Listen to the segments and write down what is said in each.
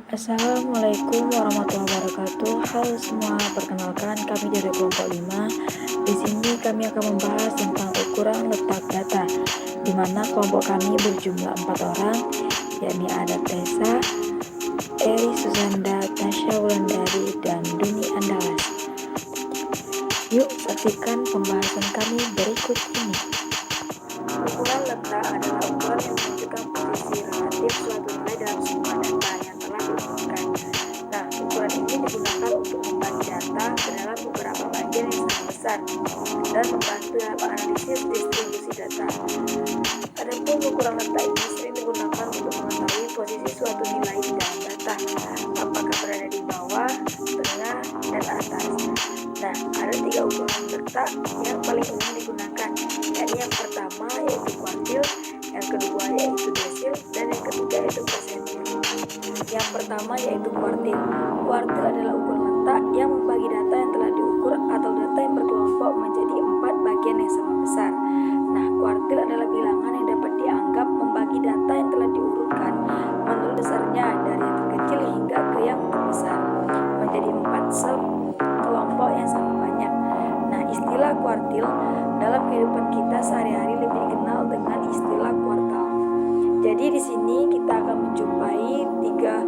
Assalamualaikum warahmatullahi wabarakatuh. Halo semua, perkenalkan kami dari kelompok 5. Di sini kami akan membahas tentang ukuran letak data, di mana kelompok kami berjumlah 4 orang, yakni ada Tessa, Eri Susanda, Tasya Wulandari, dan Duni Andalas. Yuk saksikan pembahasan kami berikut ini. Ukuran letak adalah ukuran yang menunjukkan posisi relatif suatu nilai dalam semua data yang telah diukurkan. Nah, ukuran ini digunakan untuk membagi data ke dalam beberapa bagian yang sangat besar dan membantu dalam analisis distribusi data. Adapun ukuran letak ini sering digunakan untuk mengetahui posisi suatu nilai di dalam data, apakah berada di bawah, tengah, dan atas. Nah, ada 3 ukuran letak yang paling umum digunakan, yakni yang pertama yaitu kuartil, yang kedua yaitu desil, dan yang ketiga yaitu persentil. Yang pertama yaitu kuartil. Kuartil adalah ukuran letak yang membagi data yang telah diukur atau data yang berkelompok menjadi 4 bagian yang sama besar. Nah, kuartil adalah bilangan yang dapat dianggap membagi data yang telah diurutkan menurut besarnya dari yang terkecil hingga ke yang terbesar menjadi 4 kelompok yang sama banyak. Nah, istilah kuartil dalam kehidupan kita sehari-hari lebih dikenal dengan istilah kuartal. Jadi di sini kita akan menjumpai 3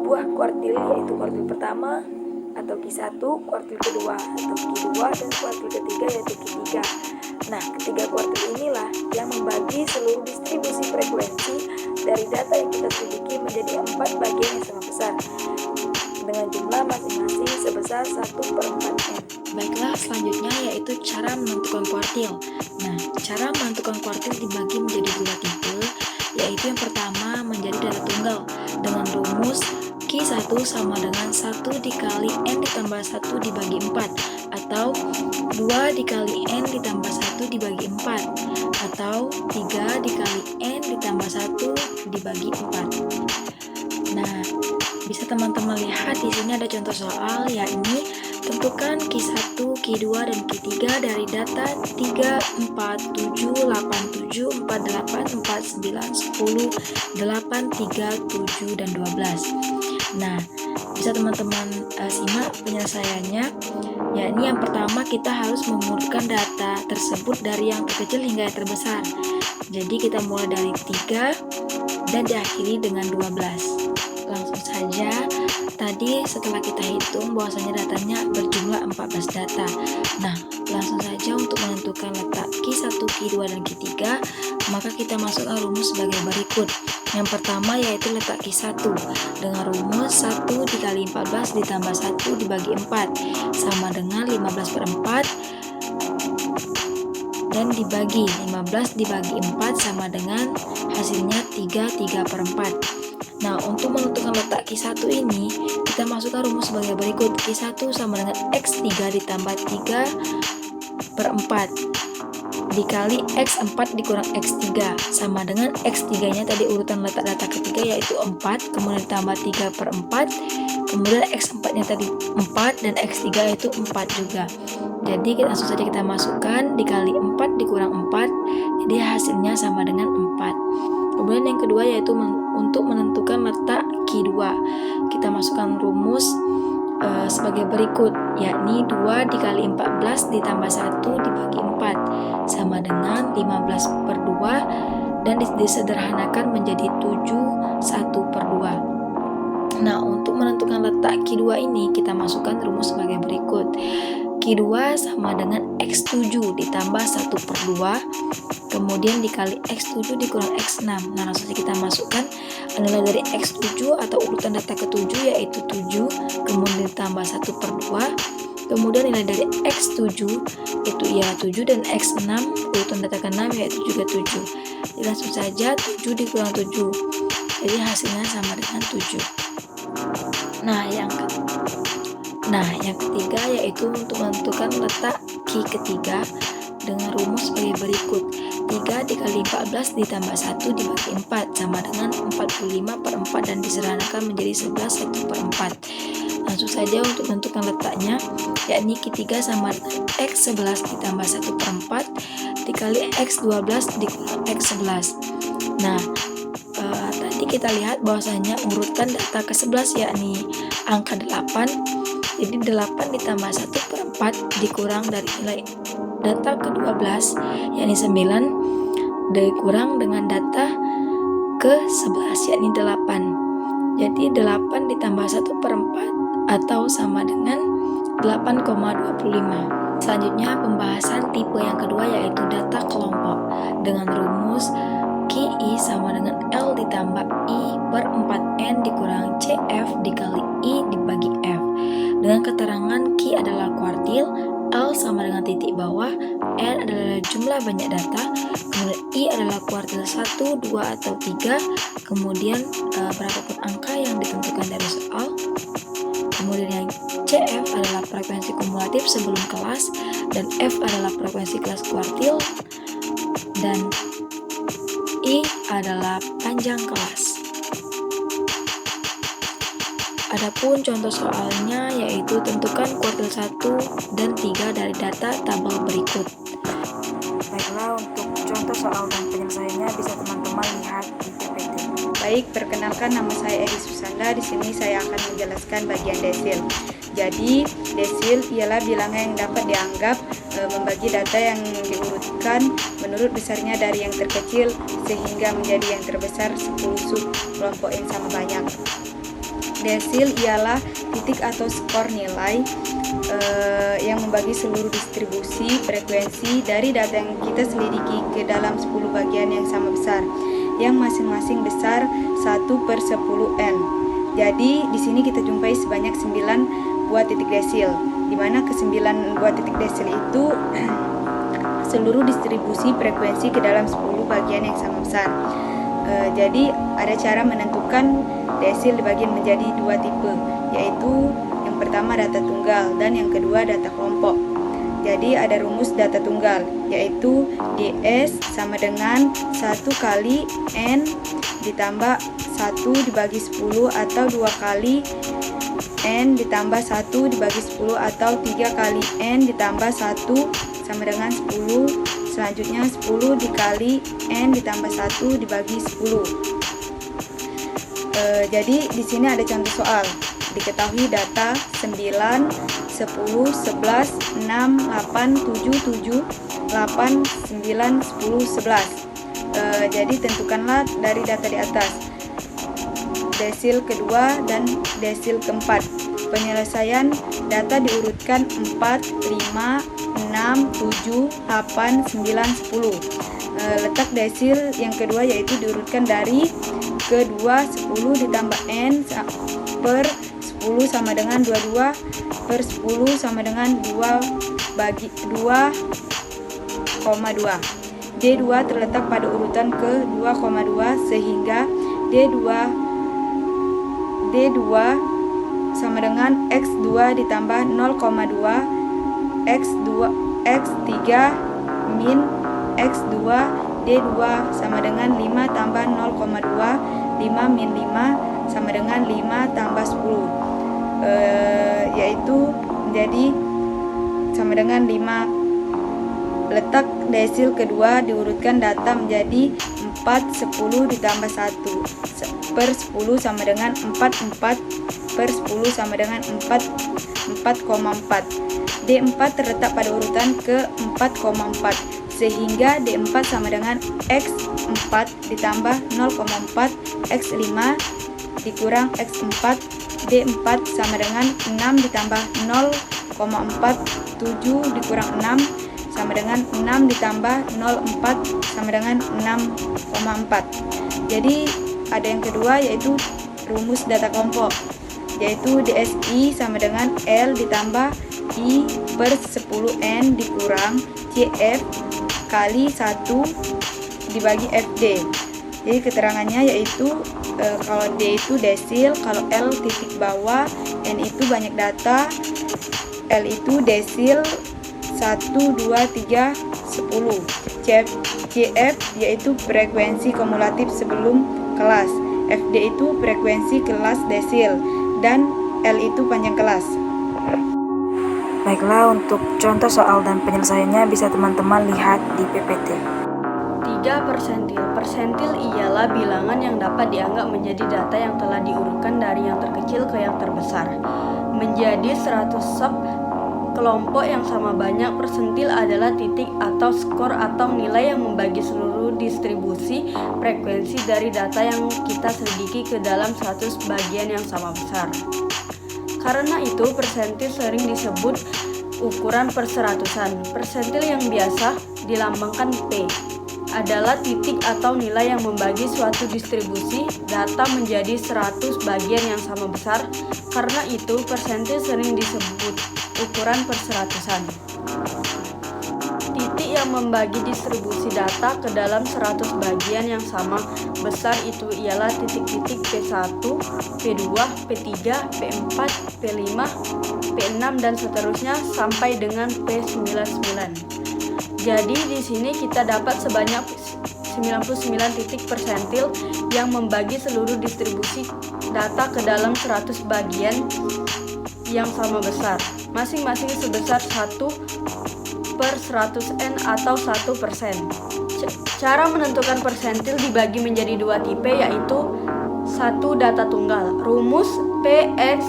buah kuartil, yaitu kuartil pertama atau Q1, kuartil kedua atau Q2, dan kuartil ketiga yaitu Q3. Nah, ketiga kuartil inilah yang membagi seluruh distribusi frekuensi dari data yang kita selidiki menjadi 4 bagian yang sama besar dengan jumlah masing-masing sebesar 1/4n. Baiklah, selanjutnya yaitu cara menentukan kuartil. Nah, cara menentukan kuartil dibagi menjadi 2 tipe, yaitu yang pertama menjadi data tunggal dengan rumus Q1 sama dengan 1 dikali N ditambah 1 dibagi 4, atau 2 dikali N ditambah 1 dibagi 4, atau 3 dikali N ditambah 1 dibagi 4. Nah, bisa teman-teman lihat di sini ada contoh soal, yakni tentukan Q1, Q2, dan Q3 dari data 3, 4, 7, 8, 7, 4, 8, 4, 9, 10, 8, 3, 7, dan 12. Nah, bisa teman-teman simak penyelesaiannya, yakni yang pertama kita harus mengurutkan data tersebut dari yang terkecil hingga yang terbesar. Jadi kita mulai dari 3 dan diakhiri dengan 12. Langsung saja, tadi setelah kita hitung bahwasanya datanya berjumlah 14 data. Nah, langsung saja untuk menentukan letak Q1, Q2, dan Q3, maka kita masukkan rumus sebagai berikut. Yang pertama yaitu letak Q1 dengan rumus 1 dikali 14 ditambah 1 dibagi 4 sama dengan 15/4, dan dibagi 15 dibagi 4 sama dengan hasilnya 3/4. Nah, untuk menentukan letak Q1 ini, kita masukkan rumus sebagai berikut. Q1 sama dengan X3 ditambah 3/4 dikali X4 dikurang X3 sama dengan X3 nya tadi urutan letak data ketiga yaitu 4, kemudian ditambah 3/4, kemudian X4 nya tadi 4, dan X3 itu 4 juga. Jadi langsung saja kita masukkan dikali 4 dikurang 4, jadi hasilnya sama dengan 4. Kemudian yang kedua yaitu untuk menentukan letak Q2, kita masukkan rumus sebagai berikut, yakni 2 dikali 14 ditambah 1 dibagi 4 sama dengan 15/2, dan disederhanakan menjadi 7 1/2. Nah, untuk menentukan letak Q2 ini kita masukkan rumus sebagai berikut. Q2 sama dengan X7 ditambah 1/2, kemudian dikali X7 dikurang X6. Nah, langsung saja kita masukkan nilai dari X7 atau urutan data ke-7 yaitu 7, kemudian ditambah 1/2, kemudian nilai dari X7 itu ya 7, dan X6 urutan data ke-6 yaitu juga 7. Jadi langsung saja 7 dikurang 7, jadi hasilnya sama dengan 7. Nah, yang ketiga yaitu untuk menentukan letak Q ketiga dengan rumus sebagai berikut. 3 dikali 14 ditambah 1 dibagi 4 sama dengan 45/4, dan disederhanakan menjadi 11 1/4. Langsung saja untuk menentukan letaknya, yakni Q3 sama dengan X11 ditambah 1/4 dikali X12 dikurang X11. Nah, tadi kita lihat bahwasanya urutkan data ke-11 yakni angka 8. Jadi 8 ditambah 1/4 dikurang dari nilai data ke-12 yakni 9 dikurang dengan data ke-11 yakni 8. Jadi 8 ditambah 1/4 atau sama dengan 8,25. Selanjutnya pembahasan tipe yang kedua yaitu data kelompok dengan rumus QI sama dengan L ditambah I per 4N dikurang CF dikali I dibagi F. Dengan keterangan Q adalah kuartil, L sama dengan titik bawah, N adalah jumlah banyak data, kemudian I adalah kuartil 1, 2, atau 3, kemudian berapapun angka yang ditentukan dari soal. Kemudian yang CF adalah frekuensi kumulatif sebelum kelas, dan F adalah frekuensi kelas kuartil, dan I adalah panjang kelas. Adapun contoh soalnya yaitu tentukan kuartil 1 dan 3 dari data tabel berikut. Baiklah, untuk contoh soal dan penyelesaiannya bisa teman-teman lihat di PPT. Baik, perkenalkan nama saya Edi Susanda. Di sini saya akan menjelaskan bagian desil. Jadi, desil ialah bilangan yang dapat dianggap membagi data yang diurutkan menurut besarnya dari yang terkecil sehingga menjadi yang terbesar 10 sub kelompok yang sama banyak. Desil ialah titik atau skor nilai yang membagi seluruh distribusi frekuensi dari data yang kita selidiki ke dalam 10 bagian yang sama besar, yang masing-masing besar 1/10n. Jadi di sini kita jumpai sebanyak 9 buah titik desil, di mana ke-9 buah titik desil itu seluruh distribusi frekuensi ke dalam 10 bagian yang sama besar. Jadi ada cara menentukan desil dibagi menjadi 2 tipe, yaitu yang pertama data tunggal dan yang kedua data kelompok. Jadi ada rumus data tunggal, yaitu DS sama dengan 1 kali N ditambah 1 dibagi 10 atau 2 kali N ditambah 1 dibagi 10 atau 3 kali N ditambah 1 sama dengan 10. Selanjutnya 10 dikali N ditambah 1 dibagi 10. Jadi di sini ada contoh soal. Diketahui data 9, 10, 11, 6, 8, 7, 7, 8, 9, 10, 11. Jadi tentukanlah dari data di atas desil kedua dan desil keempat. Penyelesaian data diurutkan 4, 5, 6, 7, 8, 9, 10. Letak desil yang kedua yaitu diurutkan dari kedua 10 ditambah N per 10 sama dengan 22 per 10 sama dengan 2 bagi 2,2. D2 terletak pada urutan ke 2,2 sehingga D2 sama dengan X2 ditambah 0,2 X3 min X2. D2 sama dengan 5 tambah 0,2 5 min 5 sama dengan 5 tambah 10, yaitu menjadi sama dengan 5. Letak desil kedua diurutkan data menjadi 4, 10 ditambah 1 per 10 sama dengan 4, 4 per 10 sama dengan 4,4. D4 terletak pada urutan ke 4,4 sehingga D4 sama dengan X4 ditambah 0,4 X5 dikurang X4. D4 sama dengan 6 ditambah 0,4 7 dikurang 6 sama dengan 6 ditambah 0,4 sama dengan 6,4. Jadi ada yang kedua yaitu rumus data kelompok, yaitu DSI sama dengan L ditambah I per 10N dikurang CF kali 1 dibagi FD. Jadi keterangannya yaitu kalau D itu desil, kalau L titik bawah, N itu banyak data, L itu desil 1, 2, 3, 10. CF yaitu frekuensi kumulatif sebelum kelas, FD itu frekuensi kelas desil, dan L itu panjang kelas. Baiklah, untuk contoh soal dan penyelesaiannya bisa teman-teman lihat di PPT. 3 3. Persentil. Persentil ialah bilangan yang dapat dianggap menjadi data yang telah diurutkan dari yang terkecil ke yang terbesar menjadi 100 sub kelompok yang sama banyak. Persentil adalah titik atau skor atau nilai yang membagi seluruh distribusi frekuensi dari data yang kita selidiki ke dalam 100 bagian yang sama besar. Karena itu, persentil sering disebut ukuran perseratusan. Persentil yang biasa dilambangkan P adalah titik atau nilai yang membagi suatu distribusi data menjadi 100 bagian yang sama besar. Karena itu, persentil sering disebut ukuran perseratusan. Titik yang membagi distribusi data ke dalam 100 bagian yang sama besar itu ialah titik-titik P1, P2, P3, P4, P5, P6 dan seterusnya sampai dengan P99. Jadi di sini kita dapat sebanyak 99 titik persentil yang membagi seluruh distribusi data ke dalam 100 bagian yang sama besar, masing-masing sebesar 1/100n atau 1%. Cara menentukan persentil dibagi menjadi dua tipe, yaitu 1. Data tunggal. Rumus Px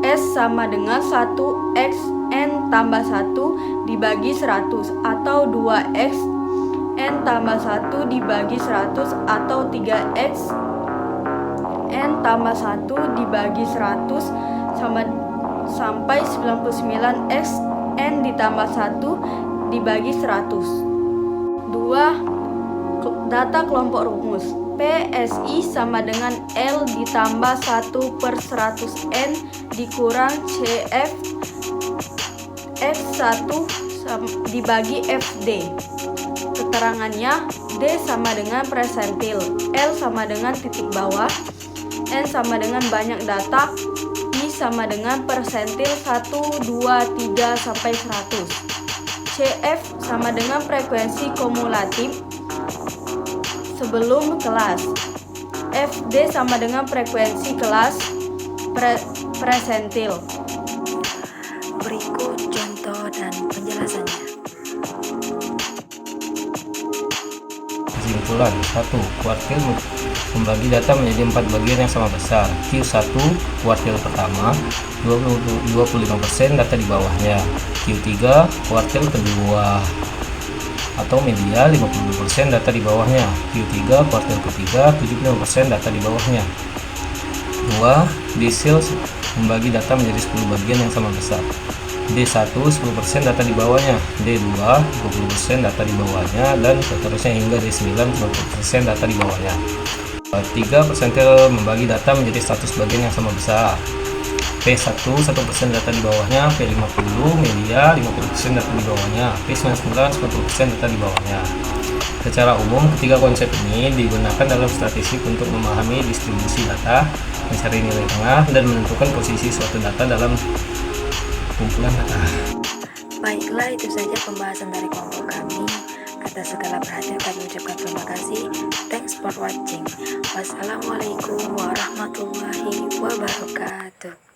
S sama dengan 1x n tambah 1 dibagi 100 atau 2x n tambah 1 dibagi 100 atau 3x n tambah 1 dibagi 100 sampai 99x n ditambah 1 dibagi 100. 2. Data kelompok rumus. PSI sama dengan L ditambah 1/100n dikurang CF X1 dibagi FD. Keterangannya, D sama dengan persentil, L sama dengan titik bawah, N sama dengan banyak data, I sama dengan persentil 1, 2, 3 sampai 100. CF sama dengan frekuensi kumulatif sebelum kelas. FD sama dengan frekuensi kelas presentil. Berikut contoh dan penjelasannya. Kesimpulan 1. Kuartil membagi data menjadi 4 bagian yang sama besar. Q1 kuartil pertama 25% data di bawahnya. Q3 kuartil kedua atau media 50% data di bawahnya. Q3 kuartil ketiga 75% data di bawahnya. 2. Desil membagi data menjadi 10 bagian yang sama besar. D1 10% data di bawahnya, D2 20% data di bawahnya, dan seterusnya hingga D9 50% data di bawahnya. 3. Persentil membagi data menjadi 100 bagian yang sama besar. P1 1% data di bawahnya, P50 media 50% data di bawahnya, P99 10% data di bawahnya. Secara umum, ketiga konsep ini digunakan dalam statistik untuk memahami distribusi data, mencari nilai tengah, dan menentukan posisi suatu data dalam kumpulan data. Baiklah, itu saja pembahasan dari kelompok kami. Atas segala perhatian kami ucapkan terima kasih. Thanks for watching. Wassalamualaikum warahmatullahi wabarakatuh.